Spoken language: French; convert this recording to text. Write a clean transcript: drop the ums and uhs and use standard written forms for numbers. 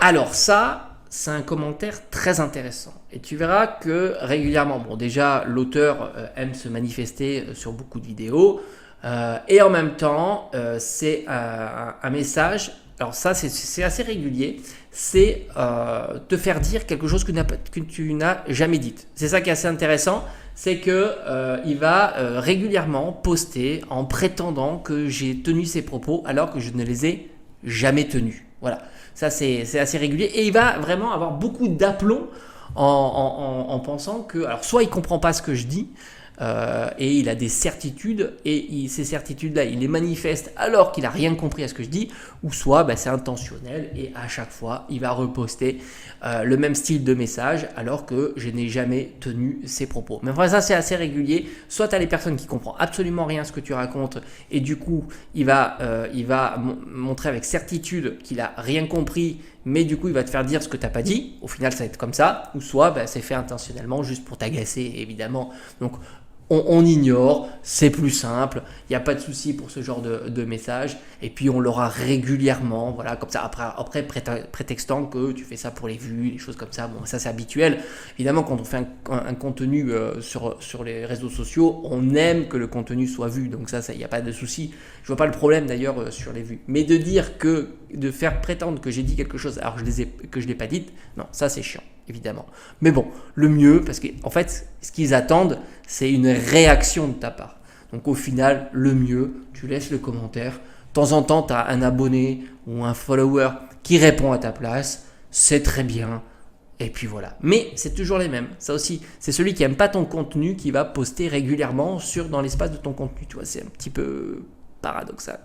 Alors ça, c'est un commentaire très intéressant. Et tu verras que régulièrement, bon déjà l'auteur aime se manifester sur beaucoup de vidéos. Et en même temps, c'est un message, alors ça c'est assez régulier, c'est te faire dire quelque chose que tu n'as jamais dit. C'est ça qui est assez intéressant, c'est que il va régulièrement poster en prétendant que j'ai tenu ses propos alors que je ne les ai jamais tenus. Voilà, ça c'est assez régulier et il va vraiment avoir beaucoup d'aplomb en pensant que, alors soit il comprend pas ce que je dis, et il a des certitudes et ces certitudes là il les manifeste alors qu'il a rien compris à ce que je dis, ou soit c'est intentionnel et à chaque fois il va reposter le même style de message alors que je n'ai jamais tenu ses propos. Mais enfin ça c'est assez régulier, soit tu as les personnes qui comprennent absolument rien à ce que tu racontes et du coup il va montrer avec certitude qu'il a rien compris, mais du coup il va te faire dire ce que tu n'as pas dit, au final ça va être comme ça, ou soit c'est fait intentionnellement juste pour t'agacer évidemment. Donc on ignore, c'est plus simple, il n'y a pas de souci pour ce genre de message, et puis on l'aura régulièrement, voilà, comme ça, après prétextant que tu fais ça pour les vues, des choses comme ça, bon ça c'est habituel, évidemment quand on fait un contenu sur les réseaux sociaux, on aime que le contenu soit vu, donc ça il n'y a pas de souci, je vois pas le problème d'ailleurs sur les vues, mais de faire prétendre que j'ai dit quelque chose alors que je l'ai pas dit, non, ça c'est chiant. Évidemment. Mais bon, le mieux, parce qu'en fait, ce qu'ils attendent, c'est une réaction de ta part. Donc au final, le mieux, tu laisses le commentaire. De temps en temps, tu as un abonné ou un follower qui répond à ta place. C'est très bien. Et puis voilà. Mais c'est toujours les mêmes. Ça aussi, c'est celui qui n'aime pas ton contenu qui va poster régulièrement dans l'espace de ton contenu. Tu vois, c'est un petit peu paradoxal.